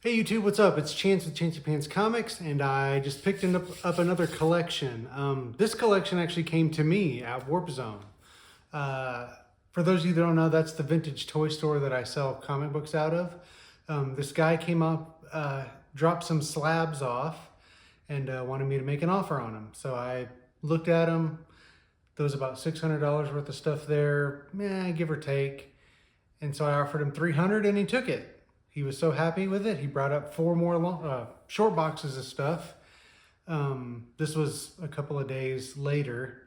Hey YouTube, what's up? It's Chance with Chancey Pants Comics, and I just picked up another collection. This collection actually came to me at Warp Zone. Uh, for those of you that don't know, that's the vintage toy store that I sell comic books out of. This guy came up, dropped some slabs off, and wanted me to make an offer on them. So I looked at them. There was about $600 worth of stuff there, give or take. And so I offered him $300, and he took it. He was so happy with it. He brought up four more short boxes of stuff. This was a couple of days later.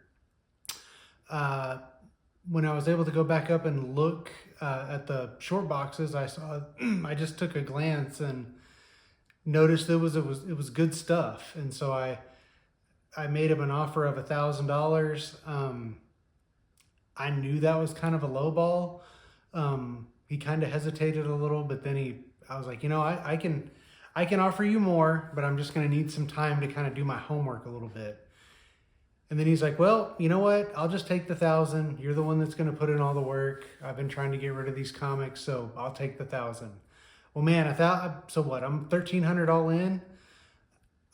When I was able to go back up and look at the short boxes, I saw. I just took a glance and noticed it was good stuff. And so I made him an offer of $1,000. I knew that was kind of a low ball. He kind of hesitated a little, but then I was like, I can offer you more, but I'm just going to need some time to kind of do my homework a little bit. And then he's like, well, you know what? I'll just take the 1,000. You're the one that's going to put in all the work. I've been trying to get rid of these comics, so I'll take the 1,000. Well, man, I thought, so what? I'm 1,300 all in.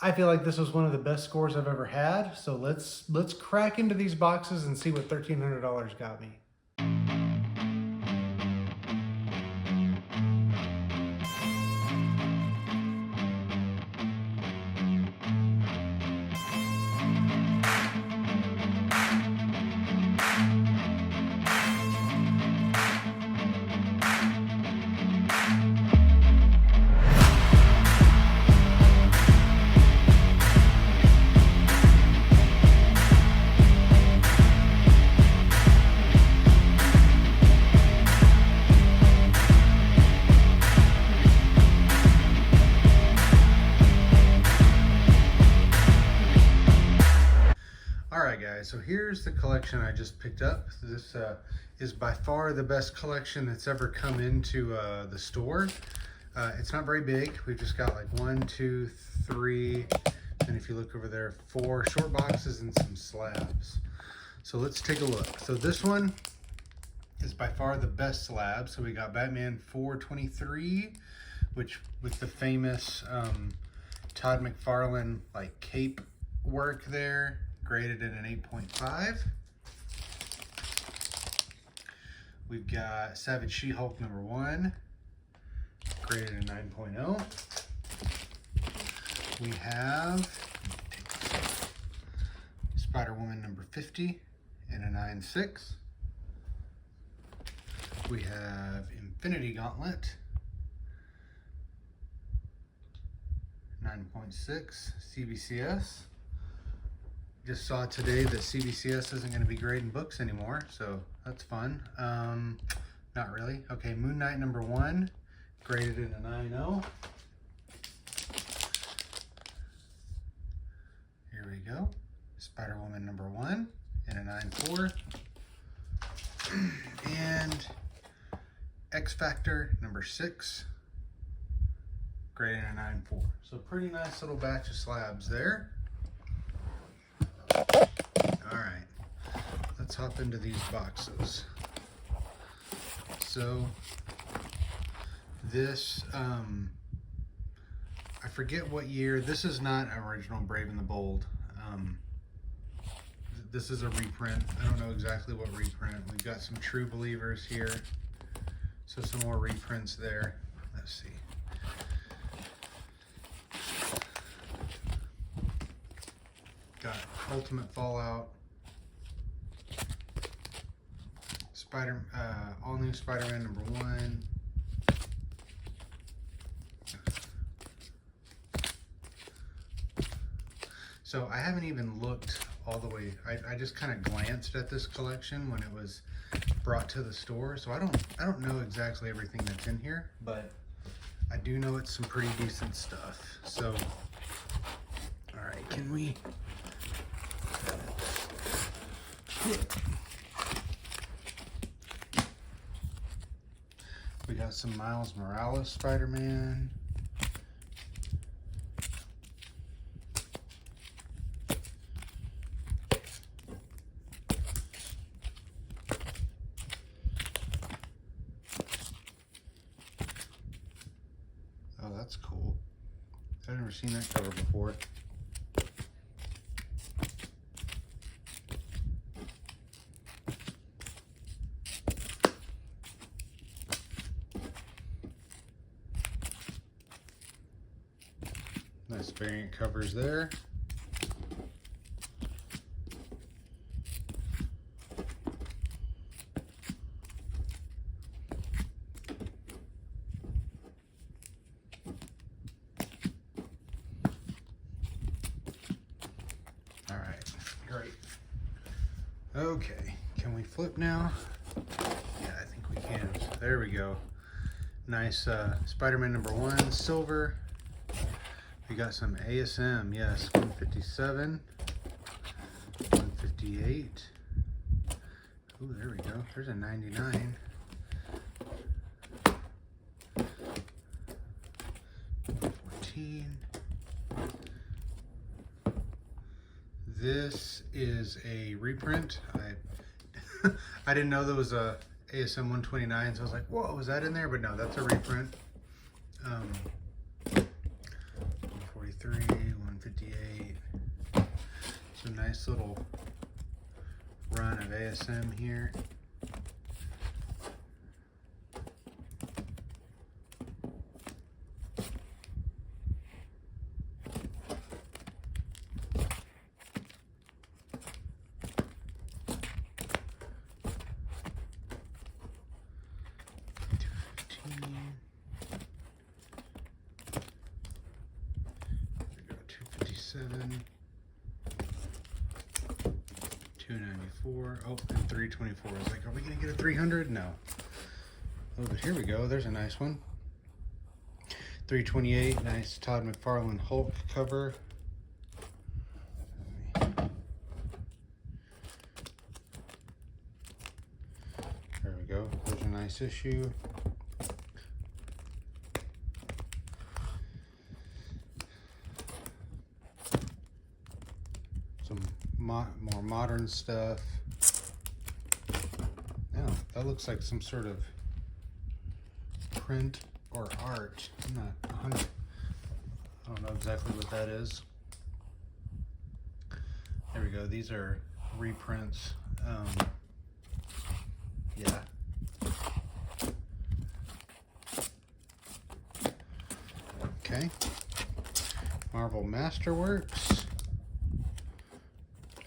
I feel like this was one of the best scores I've ever had. So let's crack into these boxes and see what $1,300 got me. Alright guys, so here's the collection I just picked up. This is by far the best collection that's ever come into the store. It's not very big. We've just got like 1, 2, 3, and if you look over there, 4 short boxes and some slabs. So let's take a look. So this one is by far the best slab. So we got Batman 423, which with the famous Todd McFarlane like cape work there. Graded at an 8.5. We've got Savage She-Hulk #1, graded at 9.0. We have Spider-Woman #50 in a 9.6. We have Infinity Gauntlet, 9.6 CBCS. Just saw today that CBCS isn't going to be grading books anymore, so that's fun. Not really. Okay, Moon Knight #1, graded in a 9.0. Here we go. Spider-Woman #1 in a 9.4. And X-Factor #6, graded in a 9.4. So pretty nice little batch of slabs there. All right, let's hop into these boxes. So this, I forget what year. This is not original Brave and the Bold. This is a reprint. I don't know exactly what reprint. We've got some True Believers here. So some more reprints there. Let's see. Got Ultimate Fallout, all new Spider-Man #1. So I haven't even looked all the way. I just kind of glanced at this collection when it was brought to the store. So I don't know exactly everything that's in here, but I do know it's some pretty decent stuff. So, all right, can we? We got some Miles Morales Spider-Man. that's cool. I've never seen that cover before. Nice variant covers there. All right, great. Okay, can we flip now? Yeah, I think we can. There we go. Nice Spider-Man #1 silver. We got some ASM, yes, 157, 158. Ooh, there we go. There's a 99. 114. This is a reprint. I didn't know there was a ASM 129, so I was like, whoa, was that in there? But no, that's a reprint. 158. It's a nice little run of ASM here. $257, $294, oh, and $324. I was like, are we gonna get a 300? No. Oh, but here we go. There's a nice one. $328, nice Todd McFarlane Hulk cover. There we go. There's a nice issue. Some more modern stuff. Yeah, that looks like some sort of print or art. I'm not 100. I don't know exactly what that is. There we go. These are reprints. Yeah. Okay. Marvel Masterworks.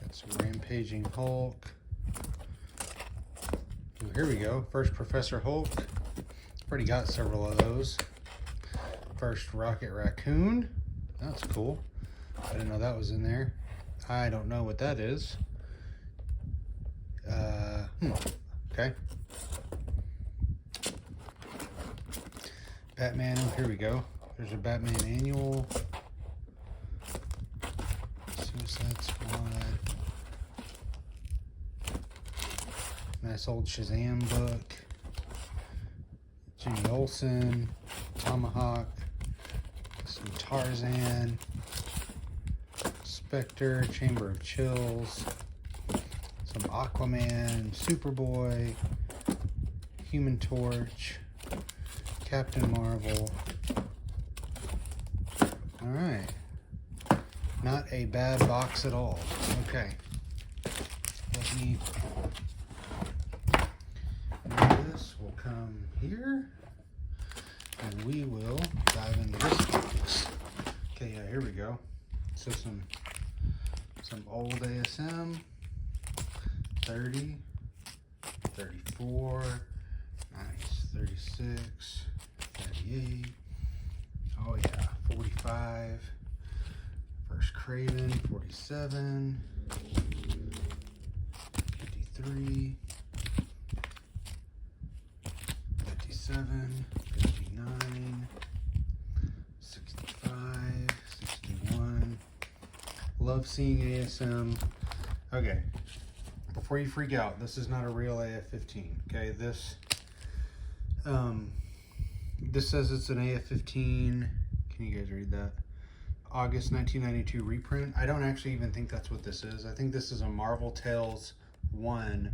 Got some Rampaging Hulk. Ooh, here we go. First Professor Hulk. Already got several of those. First Rocket Raccoon. That's cool. I didn't know that was in there. I don't know what that is. Okay. Batman. Oh, here we go. There's a Batman Annual. Suicide Squad. Nice old Shazam book. Jimmy Olsen. Tomahawk. Some Tarzan. Spectre. Chamber of Chills. Some Aquaman. Superboy. Human Torch. Captain Marvel. All right. Not a bad box at all. Okay. Let me. This will come here. And we will dive into this box. Okay, yeah, here we go. So some old ASM. 30. 34. Nice. 36. 38. Oh yeah, 45. First Craven, 47. 53. 57. 59. 65. 61. Love seeing ASM. Okay. Before you freak out, this is not a real AF-15. Okay, this says it's an AF-15. Can you guys read that? August 1992 reprint. I don't actually even think that's what this is. I think this is a Marvel Tales 1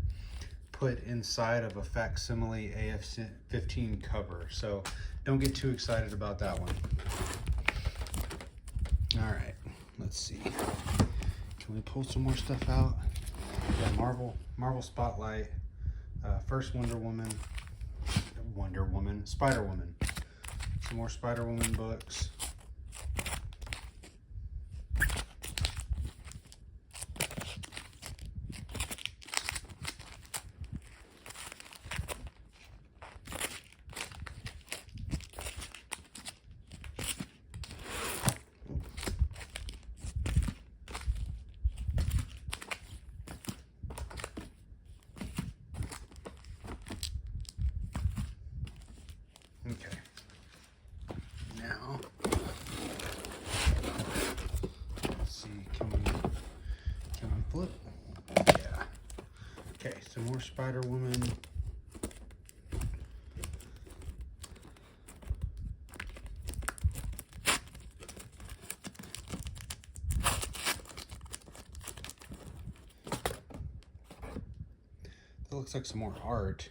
put inside of a facsimile AF-15 cover. So don't get too excited about that one. All right, let's see. Can we pull some more stuff out? Yeah, Marvel Spotlight, first Wonder Woman, Spider Woman. Some more Spider Woman books. Okay. Now, let's see, can we flip? Yeah. Okay, some more Spider Woman. That looks like some more art.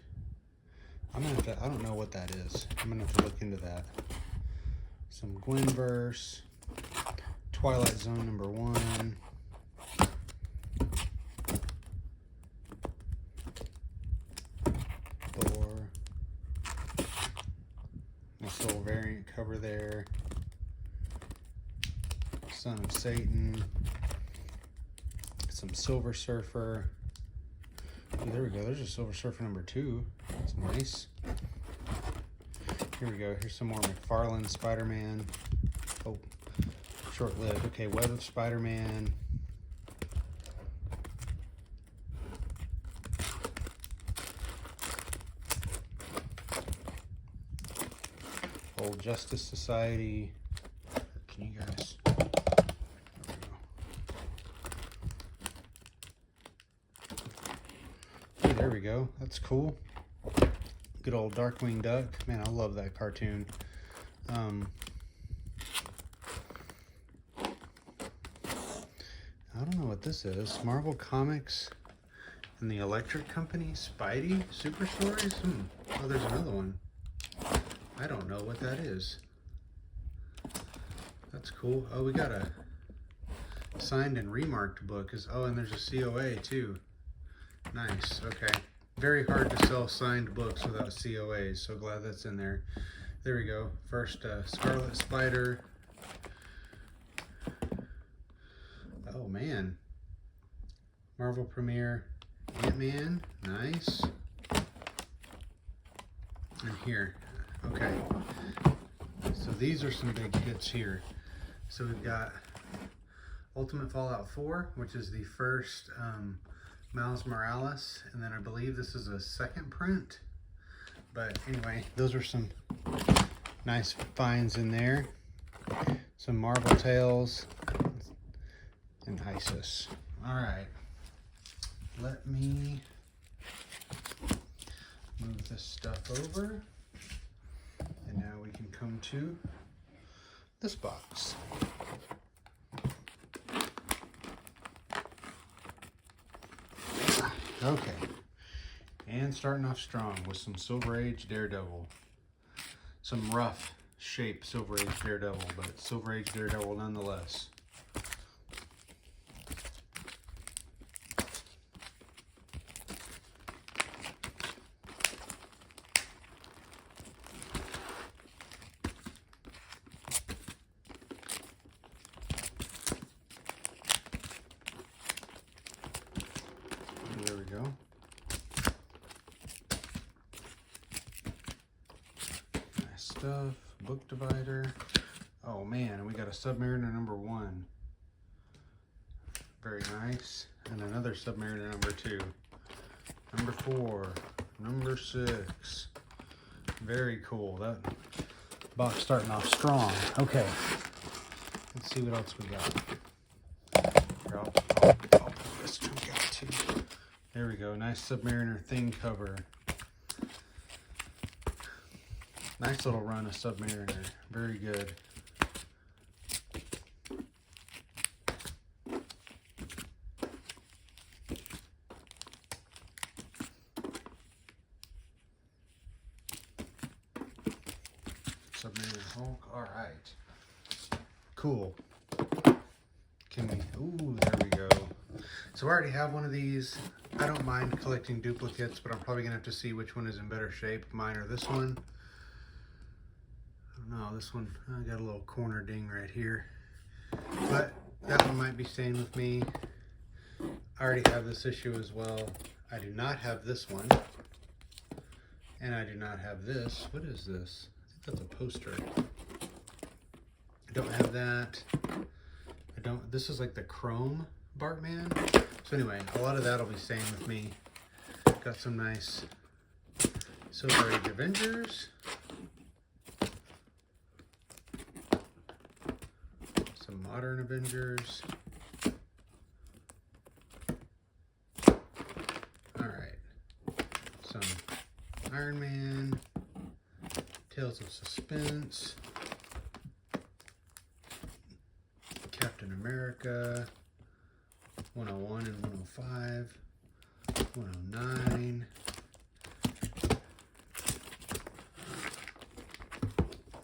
I'm gonna have to, I don't know what that is. I'm gonna have to look into that. Some Gwenverse, Twilight Zone #1. Thor. Nice little variant cover there. Son of Satan. Some Silver Surfer. Oh, there we go. There's a Silver Surfer #2. That's nice. Here we go. Here's some more McFarlane Spider-Man. Oh, short-lived. Okay, Web of Spider-Man. Old Justice Society. Can you guys? There we go. That's cool. Good old Darkwing Duck. Man, I love that cartoon. I don't know what this is. Marvel Comics and the Electric Company. Spidey Super Stories? Oh, there's another one. I don't know what that is. That's cool. Oh, we got a signed and remarked book. Oh, and there's a COA too. Nice. Okay. Very hard to sell signed books without COAs, so glad that's in there. There we go. First, Scarlet Spider. Oh, man. Marvel Premiere. Ant-Man. Nice. And here. Okay. So these are some big hits here. So we've got Ultimate Fallout 4, which is the first Miles Morales, and then I believe this is a second print. But anyway, those are some nice finds in there. Some Marvel Tales and Isis. All right, let me move this stuff over, and now we can come to this box. Okay, and starting off strong with some Silver Age Daredevil. Some rough shape Silver Age Daredevil, but Silver Age Daredevil nonetheless. There we go. Nice stuff. Book divider. Oh man, we got a Submariner #1. Very nice. And another Submariner #2. #4. #6. Very cool. That box starting off strong. Okay. Let's see what else we got. Here, I'll put this chunk out too. There we go. Nice Submariner thing cover. Nice little run of Submariner. Very good. Submariner Hulk. All right. Cool. Can we? Ooh, there we go. So I already have one of these. I don't mind collecting duplicates, but I'm probably gonna have to see which one is in better shape, mine or this one. I don't know, this one, I got a little corner ding right here. But that one might be staying with me. I already have this issue as well. I do not have this one. And I do not have this. What is this? I think that's a poster. I don't have that. This is like the chrome Bartman. So anyway, a lot of that will be staying with me. Got some nice Silver Age Avengers. Some modern Avengers. Alright. Some Iron Man. Tales of Suspense. Captain America. 101 and 105. 109.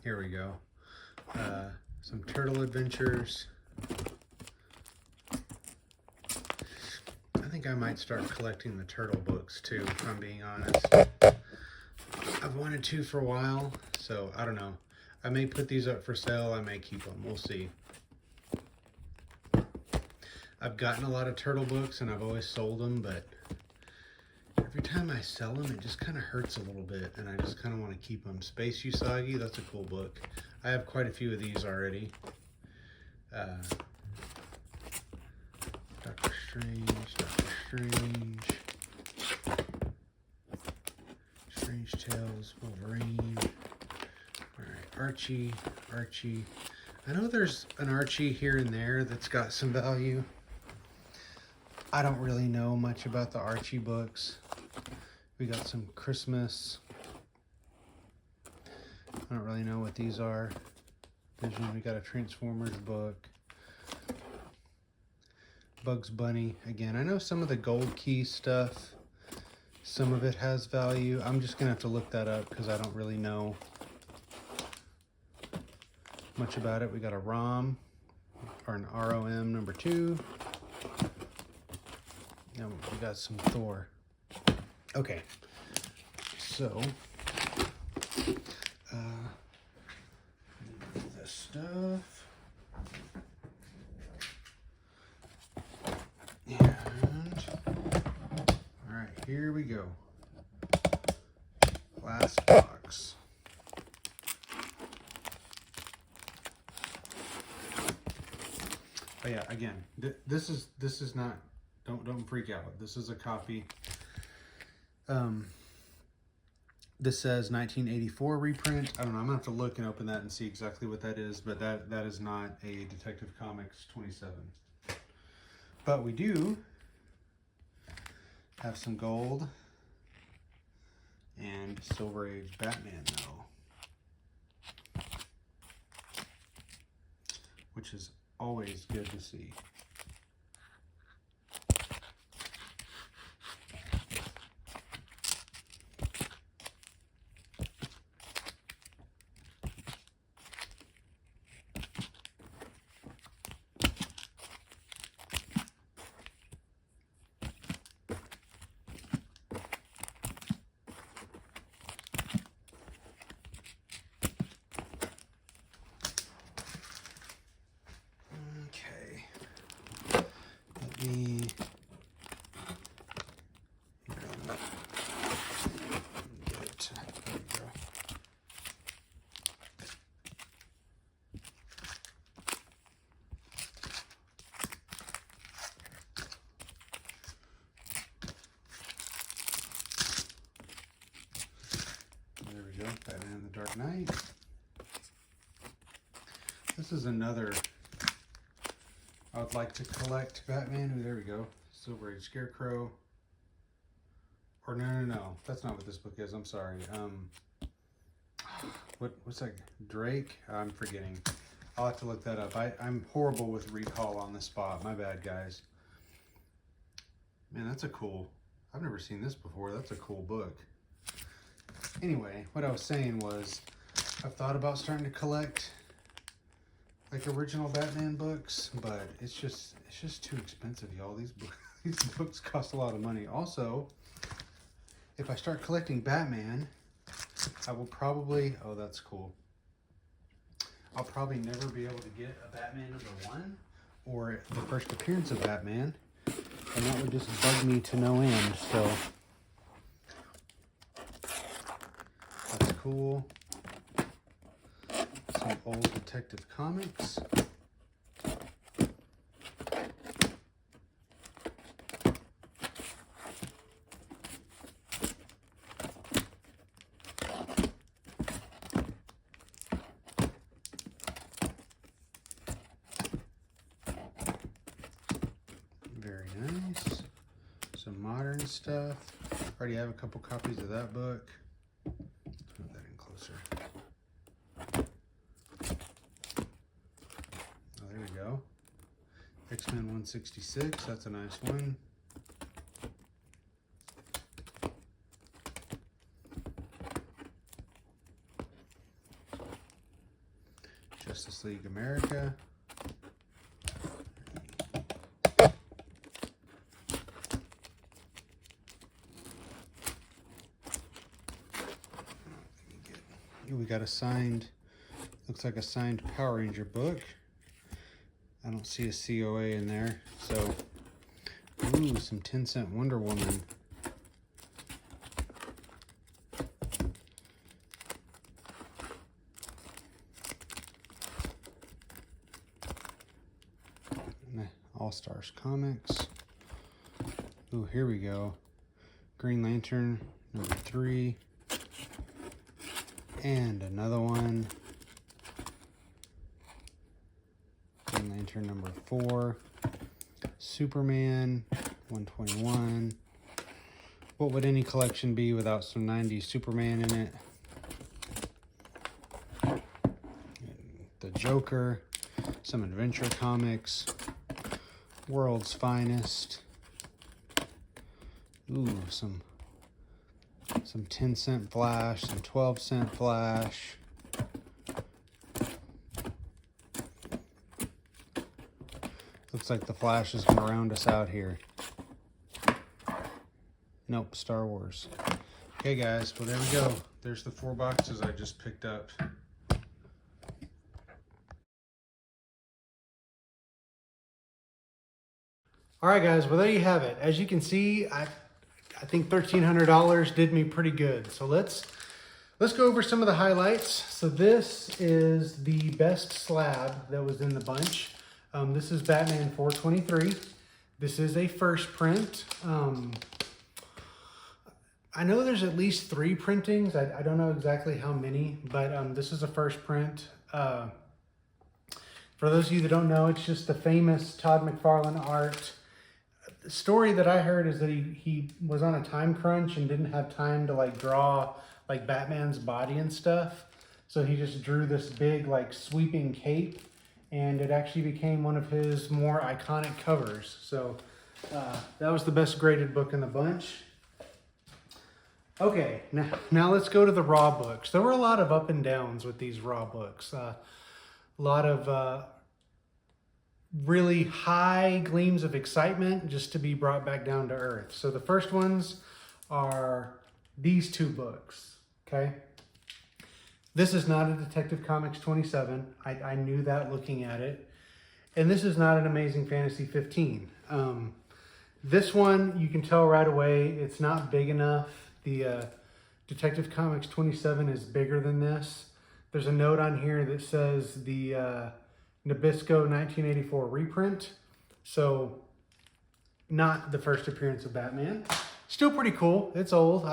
Here we go. Some Turtle Adventures. I think I might start collecting the Turtle books too, if I'm being honest. I've wanted to for a while, so I don't know. I may put these up for sale, I may keep them, we'll see. I've gotten a lot of Turtle books and I've always sold them, but every time I sell them, it just kind of hurts a little bit, and I just kind of want to keep them. Space Usagi, that's a cool book. I have quite a few of these already. Doctor Strange. Strange Tales, Wolverine. Alright, Archie. I know there's an Archie here and there that's got some value. I don't really know much about the Archie books. We got some Christmas. I don't really know what these are. Vision, we got a Transformers book. Bugs Bunny. Again, I know some of the Gold Key stuff, some of it has value. I'm just gonna have to look that up because I don't really know much about it. We got a ROM, or an ROM number 2. And we got some Thor. Okay, so this stuff, and all right, here we go. Last box. But yeah, again, this is not. Don't freak out. This is a copy. This says 1984 reprint. I don't know. I'm gonna have to look and open that and see exactly what that is, but that is not a Detective Comics 27. But we do have some gold and Silver Age Batman though, which is always good to see. Batman and the Dark Knight. This is another I would like to collect Batman. Ooh, there we go. Silver Age Scarecrow. Or no. That's not what this book is. I'm sorry. What's that? Drake? I'm forgetting. I'll have to look that up. I'm horrible with recall on the spot. My bad, guys. Man, that's a cool. I've never seen this before. That's a cool book. Anyway, what I was saying was, I've thought about starting to collect like original Batman books, but it's just too expensive, y'all. These books cost a lot of money. Also, if I start collecting Batman, I will probably, oh, that's cool. I'll probably never be able to get a Batman #1 or the first appearance of Batman, and that would just bug me to no end. So that's cool. Some old Detective Comics. Very nice. Some modern stuff. Already have a couple copies of that book. Move that in closer. Oh, there we go. X-Men 166. That's a nice one. Justice League America. We got a signed, looks like a signed Power Ranger book. I don't see a COA in there. So, ooh, some 10-cent Wonder Woman. All Stars Comics. Ooh, here we go. Green Lantern #3. And another one. Green Lantern #4. Superman 121. What would any collection be without some 90s Superman in it? The Joker. Some Adventure Comics. World's Finest. Ooh, some 10-cent Flash, some 12-cent Flash. Looks like the Flash is gonna round us out here. Nope, Star Wars. Okay guys, well there we go. There's the 4 boxes I just picked up. All right, guys, well, there you have it. As you can see, I think $1,300 did me pretty good. So let's go over some of the highlights. So this is the best slab that was in the bunch. This is Batman 423. This is a first print. I know there's at least 3 printings. I don't know exactly how many, but this is a first print. For those of you that don't know, it's just the famous Todd McFarlane art. The story that I heard is that he was on a time crunch and didn't have time to like draw like Batman's body and stuff. So he just drew this big like sweeping cape, and it actually became one of his more iconic covers. So that was the best graded book in the bunch. Okay, now let's go to the raw books. There were a lot of up and downs with these raw books. A lot of really high gleams of excitement just to be brought back down to earth. So the first ones are these 2 books, okay? This is not a Detective Comics 27. I knew that looking at it. And this is not an Amazing Fantasy 15. This one, you can tell right away, it's not big enough. The Detective Comics 27 is bigger than this. There's a note on here that says the Nabisco 1984 reprint. So not the first appearance of Batman. Still pretty cool. It's old.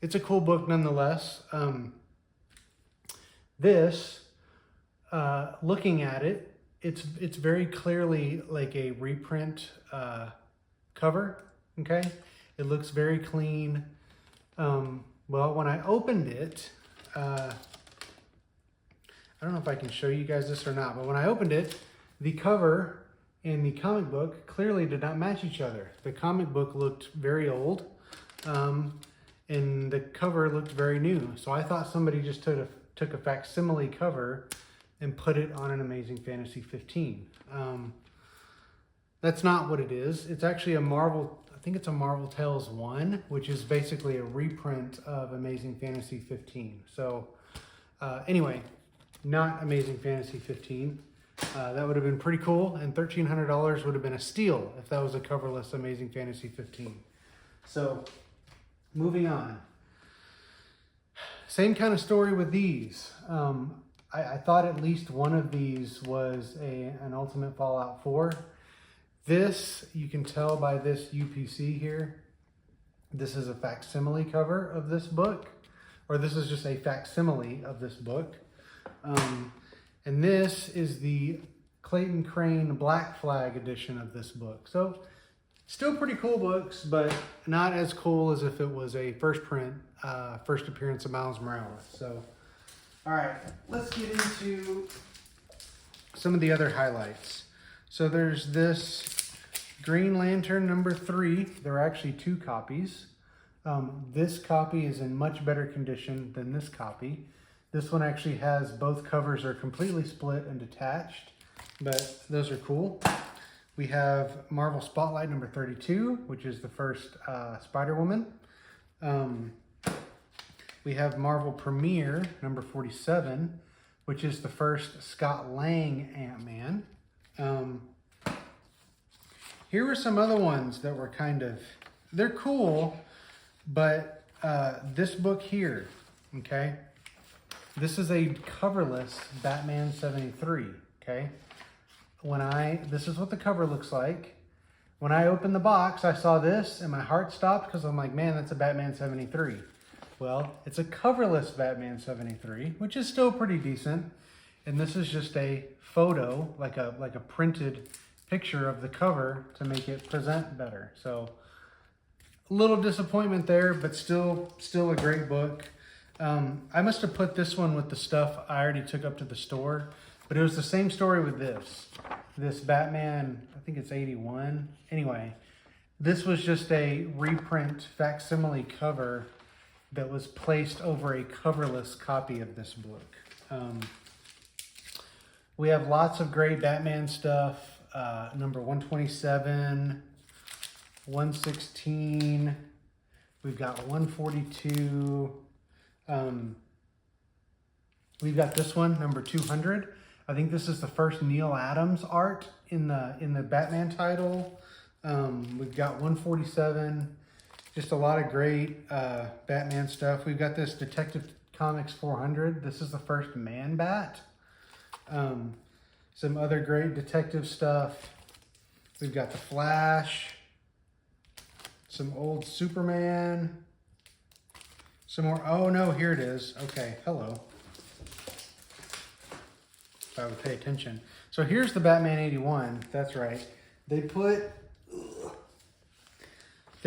It's a cool book nonetheless. This, looking at it, it's very clearly like a reprint cover, okay? It looks very clean. Well, when I opened it, I don't know if I can show you guys this or not, but when I opened it, the cover and the comic book clearly did not match each other. The comic book looked very old, and the cover looked very new. So I thought somebody just took a facsimile cover and put it on an Amazing Fantasy 15. That's not what it is. It's actually a Marvel, I think it's a Marvel Tales 1, which is basically a reprint of Amazing Fantasy 15. So anyway, not Amazing Fantasy 15. That would have been pretty cool, and $1,300 would have been a steal if that was a coverless Amazing Fantasy 15. So moving on. Same kind of story with these. I thought at least one of these was an Ultimate Fallout 4. This, you can tell by this UPC here, this is a facsimile cover of this book, or this is just a facsimile of this book. And this is the Clayton Crane Black Flag edition of this book. So still pretty cool books, but not as cool as if it was a first print, first appearance of Miles Morales. So, all right, let's get into some of the other highlights. So there's this Green Lantern #3. There are actually 2 copies. This copy is in much better condition than this copy. This one actually has both covers are completely split and detached, but those are cool. We have Marvel Spotlight #32, which is the first Spider-Woman. We have Marvel Premiere #47, which is the first Scott Lang Ant-Man. Here were some other ones that were they're cool, but this book here, okay? This is a coverless Batman 73, okay? This is what the cover looks like. When I opened the box, I saw this and my heart stopped because I'm like, man, that's a Batman 73. Well, it's a coverless Batman 73, which is still pretty decent. And this is just a photo, like a printed picture of the cover to make it present better. So a little disappointment there, but still a great book. I must have put this one with the stuff I already took up to the store, but it was the same story with this Batman, I think it's 81. Anyway, this was just a reprint facsimile cover that was placed over a coverless copy of this book. We have lots of great Batman stuff. Number 127, 116, we've got 142. We've got this one, number 200. I think this is the first Neil Adams art in the Batman title. We've got 147. Just a lot of great Batman stuff. We've got this Detective Comics 400. This is the first Man-Bat. Some other great detective stuff. We've got the Flash. Some old Superman. Some more. Oh no, here it is. Okay, hello. If I would pay attention. So here's the Batman 81. That's right. They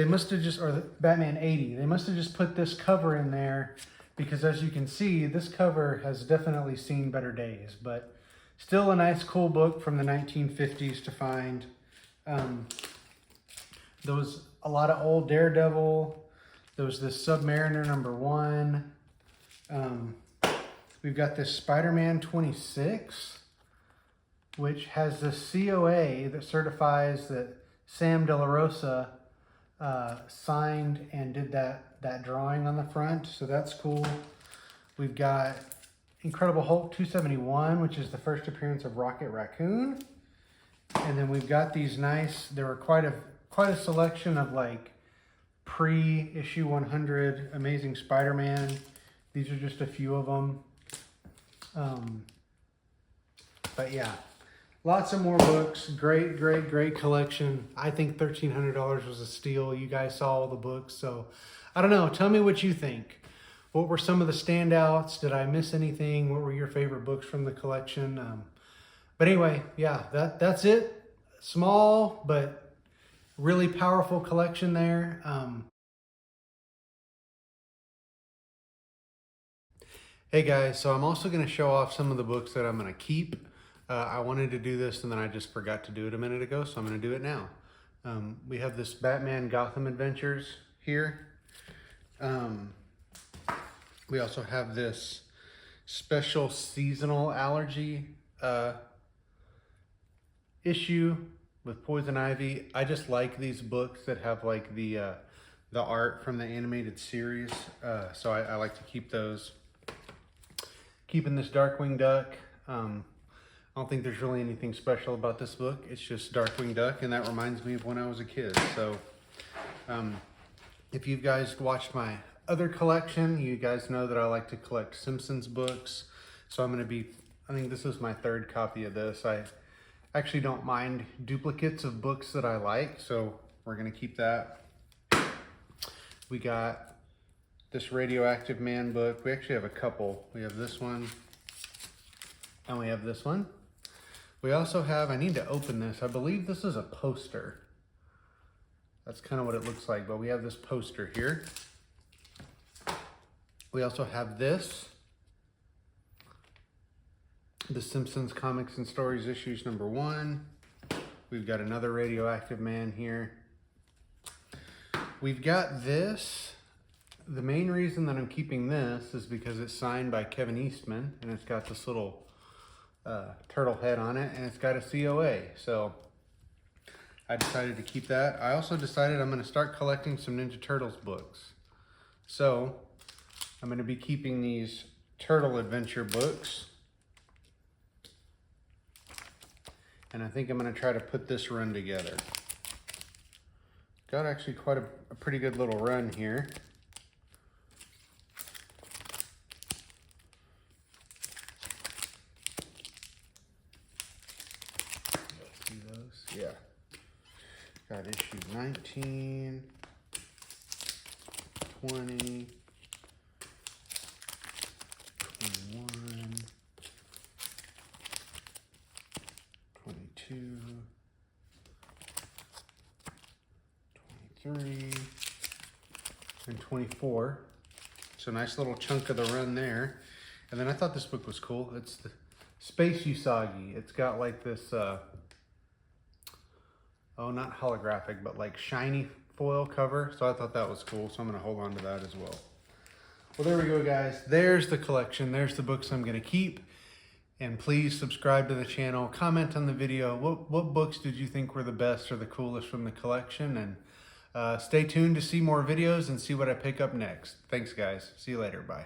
must have just, or the Batman 80. They must have just put this cover in there because, as you can see, this cover has definitely seen better days, but still a nice, cool book from the 1950s to find. There was a lot of old Daredevil. There was this Submariner #1. We've got this Spider-Man 26, which has the COA that certifies that Sam De La Rosa signed and did that drawing on the front. So that's cool. We've got Incredible Hulk 271, which is the first appearance of Rocket Raccoon. And then we've got these nice, there were quite a selection of like pre-issue 100 Amazing Spider-Man. These are just a few of them. But yeah, lots of more books. Great collection. I think $1,300 was a steal. You guys saw all the books. So I don't know. Tell me what you think. What were some of the standouts? Did I miss anything? What were your favorite books from the collection? But anyway, yeah, that's it. Small, but really powerful collection there. Hey guys, so I'm also going to show off some of the books that I'm going to keep. I wanted to do this and then I just forgot to do it a minute ago, so I'm going to do it now. We have this Batman Gotham Adventures here. We also have this special seasonal allergy issue with Poison Ivy. I just like these books that have like the art from the animated series. So I like to keep those. Keeping this Darkwing Duck. I don't think there's really anything special about this book. It's just Darkwing Duck, and that reminds me of when I was a kid. So if you guys watched my other collection, you guys know that I like to collect Simpsons books. So I think this is my third copy of this. I actually don't mind duplicates of books that I like, so we're gonna keep that. We got this Radioactive Man book. We actually have a couple. We have this one, and we have this one. We also have, I need to open this. I believe this is a poster. That's kind of what it looks like, but we have this poster here. We also have this, The Simpsons Comics and Stories Issues #1. We've got another Radioactive Man here. We've got this. The main reason that I'm keeping this is because it's signed by Kevin Eastman, and it's got this little turtle head on it, and it's got a COA. So I decided to keep that. I also decided I'm going to start collecting some Ninja Turtles books. So I'm going to be keeping these Turtle Adventure books. And I think I'm going to try to put this run together. Got actually quite a pretty good little run here. See those? Yeah. Got issue 19, 20, 21, 22, 23, and 24. So nice little chunk of the run there. And then I thought this book was cool. It's the Space Usagi. It's got like this, oh, not holographic, but like shiny foil cover. So I thought that was cool. So I'm going to hold on to that as well. Well, there we go, guys. There's the collection. There's the books I'm going to keep. And please subscribe to the channel. Comment on the video. What books did you think were the best or the coolest from the collection? And stay tuned to see more videos and see what I pick up next. Thanks, guys. See you later. Bye.